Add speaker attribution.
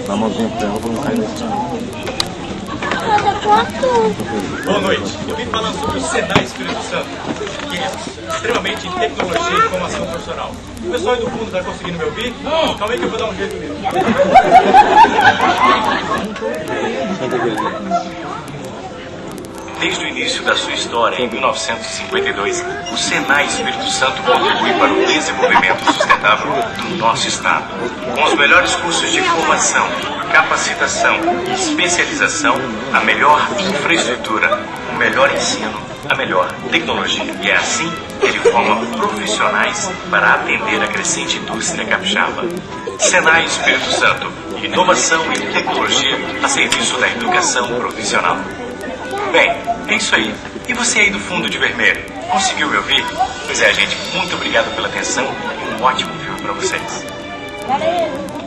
Speaker 1: Dá a mãozinha pra ela pra não cair nesse chão.
Speaker 2: Boa noite. Eu vim falando sobre o Senai Espírito Santo, que é extremamente em tecnologia e formação profissional. O pessoal aí do fundo está conseguindo me ouvir? Não. Calma aí que eu vou dar um jeito nisso. Desde o início da sua história, em 1952, o Senai Espírito Santo contribui para o desenvolvimento sustentável do nosso estado. Com os melhores cursos de formação, capacitação e especialização, a melhor infraestrutura, o melhor ensino, a melhor tecnologia. E é assim que ele forma profissionais para atender a crescente indústria capixaba. Senai Espírito Santo, inovação e tecnologia a serviço da educação profissional. Bem, é isso aí. E você aí do fundo de vermelho, conseguiu me ouvir? Pois é, gente, muito obrigado pela atenção e um ótimo filme para vocês.
Speaker 3: Valeu!